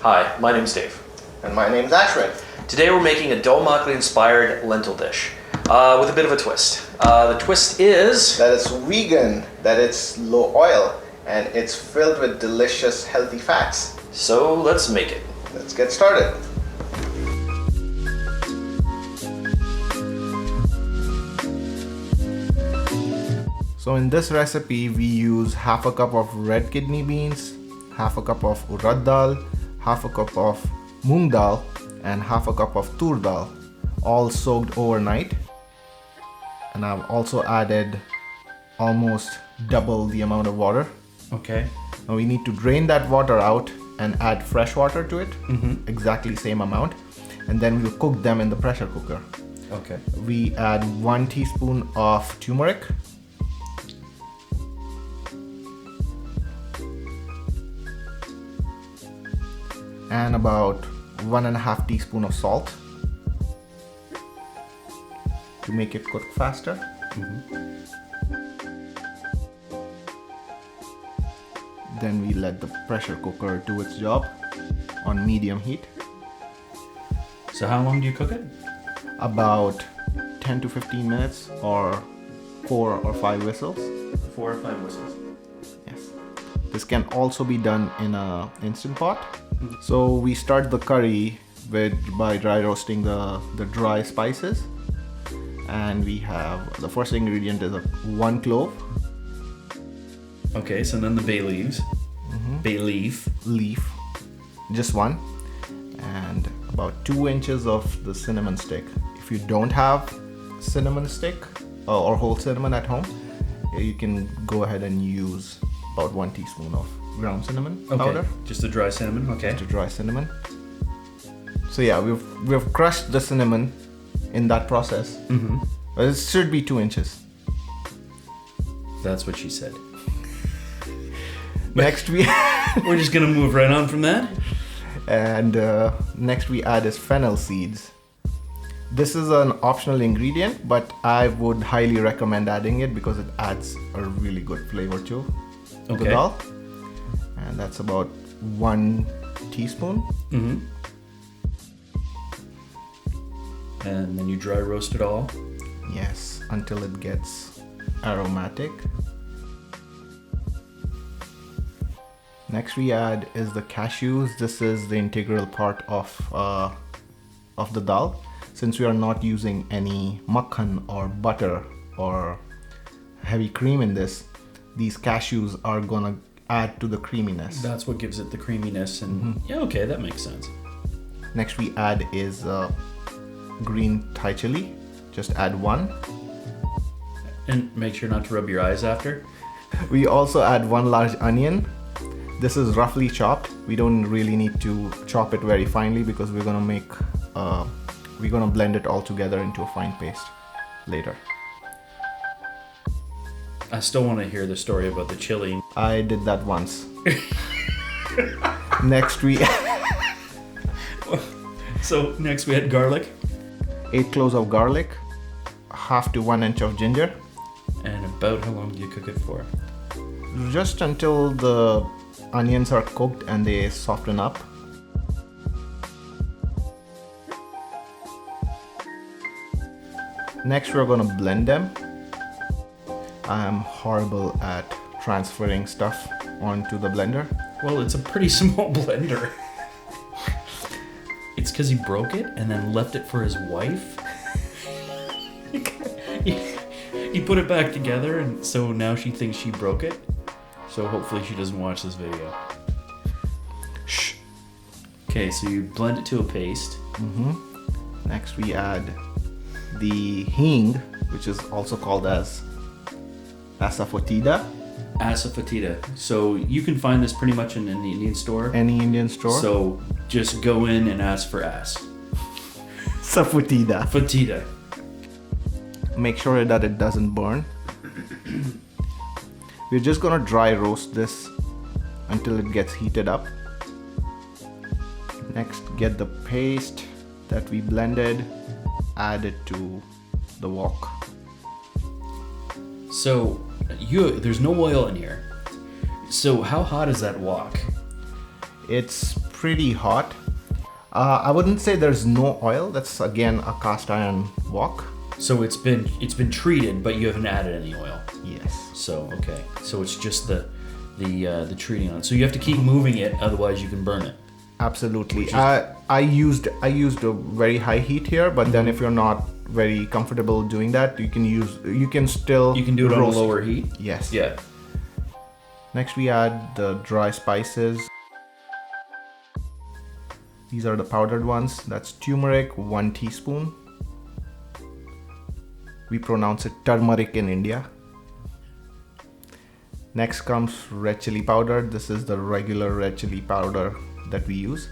Hi, my name's Dave. And my name's Ashwin. Today we're making a Dal Makhni inspired lentil dish with a bit of a twist. The twist is that it's vegan, that it's low oil, and it's filled with delicious healthy fats. So let's make it. Let's get started. So in this recipe we use half a cup of red kidney beans, half a cup of urad dal, half a cup of moong dal, and half a cup of tur dal, all soaked overnight. And I've also added almost double the amount of water. Okay. Now we need to drain that water out and add fresh water to it, exactly same amount, and then we'll cook them in the pressure cooker. Okay. We add 1 teaspoon of turmeric, and about 1.5 teaspoon of salt to make it cook faster. Then we let the pressure cooker do its job on medium heat. So how long do you cook it? About 10 to 15 minutes or 4 or 5 whistles. 4 or 5 whistles. Yes. This can also be done in an instant pot. So we start the curry by dry roasting the dry spices. And we have, the first ingredient is 1 clove. Okay, so then the bay leaves. Bay leaf. Just one. And about 2 inches of the cinnamon stick. If you don't have cinnamon stick or whole cinnamon at home, you can go ahead and use about 1 teaspoon of ground cinnamon powder. Just the dry cinnamon, okay. Just a dry cinnamon. So yeah, we've crushed the cinnamon in that process. But it should be 2 inches. That's what she said. Next we're just gonna move right on from that. And next we add is fennel seeds. This is an optional ingredient, but I would highly recommend adding it because it adds a really good flavor to the dal. And that's about 1 teaspoon. And then you dry roast it all. Yes, until it gets aromatic. Next we add is the cashews. This is the integral part of the dal. Since we are not using any Makkhan or butter or heavy cream in this, these cashews are gonna add to the creaminess. That's what gives it the creaminess, and yeah, okay, that makes sense. Next we add is green Thai chili. Just add 1. And make sure not to rub your eyes after. We also add 1 large onion. This is roughly chopped. We don't really need to chop it very finely because we're gonna blend it all together into a fine paste later. I still want to hear the story about the chili. I did that once. Next we next we had garlic. 8 cloves of garlic, half to 1 inch of ginger. And about how long do you cook it for? Just until the onions are cooked and they soften up. Next we're gonna blend them. I'm horrible at transferring stuff onto the blender. Well, it's a pretty small blender. It's because he broke it and then left it for his wife. He put it back together, and so now she thinks she broke it. So hopefully she doesn't watch this video. Shh. Okay, so you blend it to a paste. Next we add the hing, which is also called as asafoetida. Asafoetida. So you can find this pretty much in the Indian store. Any Indian store. So just go in and ask for Safoetida. Foetida. Make sure that it doesn't burn. We're just gonna dry roast this until it gets heated up. Next, get the paste that we blended, add it to the wok. So there's no oil in here. So how hot is that wok? It's pretty hot. I wouldn't say there's no oil. That's again a cast iron wok. So it's been treated, but you haven't added any oil. Yes. So okay. So it's just the treating on it. So you have to keep moving it, otherwise you can burn it. Absolutely. I used a very high heat here, but then if you're not very comfortable doing that, you can do it on a roast. lower heat. Yes. Yeah. Next we add the dry spices. These are the powdered ones. That's turmeric, 1 teaspoon. We pronounce it turmeric in India. Next comes red chili powder. This is the regular red chili powder that we use.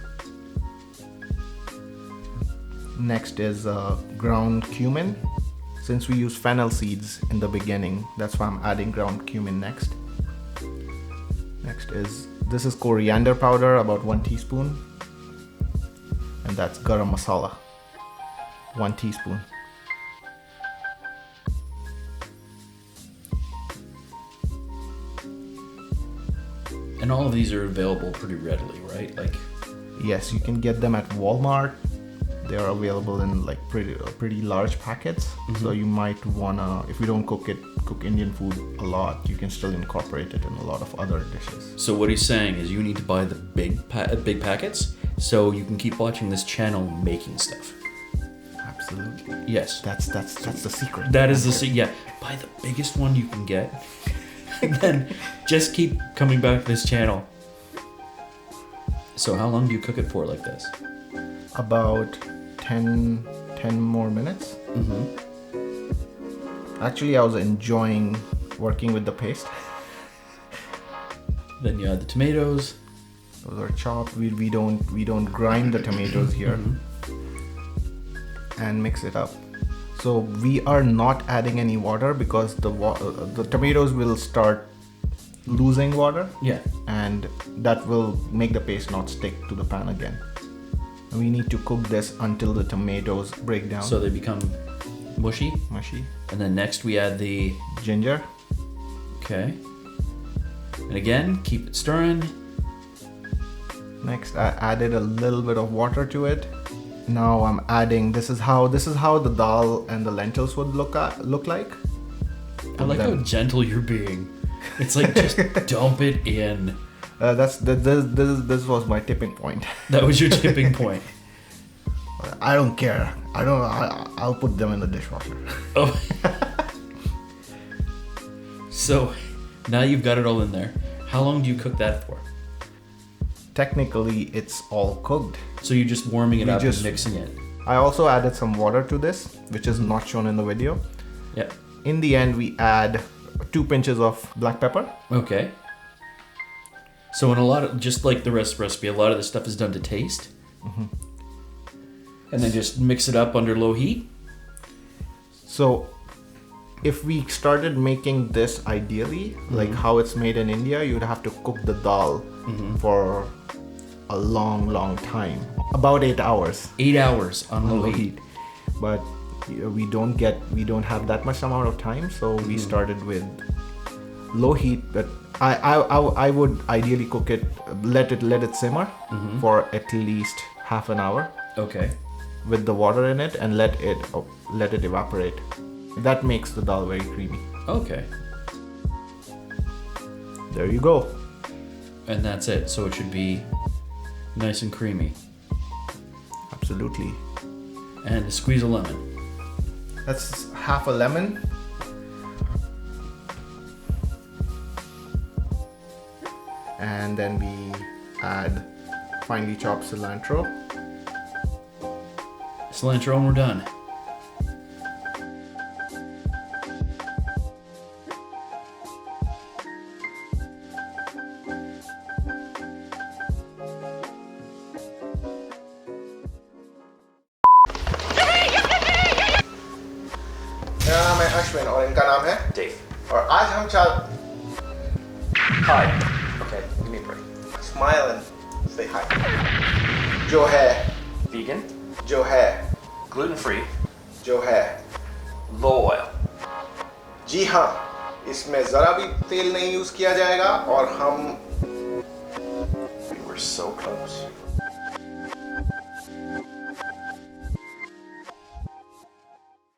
Next is ground cumin. Since we use fennel seeds in the beginning, that's why I'm adding ground cumin next. This is coriander powder, about 1 teaspoon. And that's garam masala, 1 teaspoon. And all of these are available pretty readily, right? Like, yes, you can get them at Walmart. They are available in like pretty large packets. So you might wanna, if you don't cook Indian food a lot, you can still incorporate it in a lot of other dishes. so what he's saying is you need to buy the big packets so you can keep watching this channel making stuff. Absolutely. Yes. That's the secret. That is the yeah. Buy the biggest one you can get, and then just keep coming back to this channel. So how long do you cook it for like this? About 10 more minutes. Actually, I was enjoying working with the paste. Then you add the tomatoes. Those are chopped. We don't grind the tomatoes here. And mix it up. So we are not adding any water because the tomatoes will start losing water. Yeah. And that will make the paste not stick to the pan again. And we need to cook this until the tomatoes break down. So they become mushy. And then next we add the ginger. Okay. And again, keep it stirring. Next, I added a little bit of water to it. Now I'm adding. This is how the dal and the lentils would look like. I like how gentle you're being. It's like just dump it in. This was my tipping point. That was your tipping point. I don't care. I'll put them in the dishwasher. Oh. So now you've got it all in there. How long do you cook that for? Technically, it's all cooked. So you're just warming it up and mixing it. I also added some water to this, which is not shown in the video. Yeah. In the end, we add 2 pinches of black pepper. Okay. So in a lot of, just like the recipe, a lot of this stuff is done to taste. And then just mix it up under low heat. So if we started making this ideally, like how it's made in India, you'd have to cook the dal for a long time. About 8 hours. 8 hours on low heat. But we don't have that much amount of time, so we started with low heat. But I would ideally cook it, let it simmer for at least half an hour. Okay. With the water in it, and let it evaporate. That makes the dal very creamy. Okay. There you go. And that's it. So it should be nice and creamy. Absolutely. And a squeeze of lemon. That's half a lemon. And then we add finely chopped cilantro. Cilantro, and we're done. मेरा नाम है अश्विन और इनका नाम है Dave. और आज हम Hi. Okay, give me a break. smile and say hi. जो है Vegan, जो है gluten free, जो है low oil. जी हाँ, इसमें जरा भी तेल नहीं यूज किया जाएगा और हम We were so close.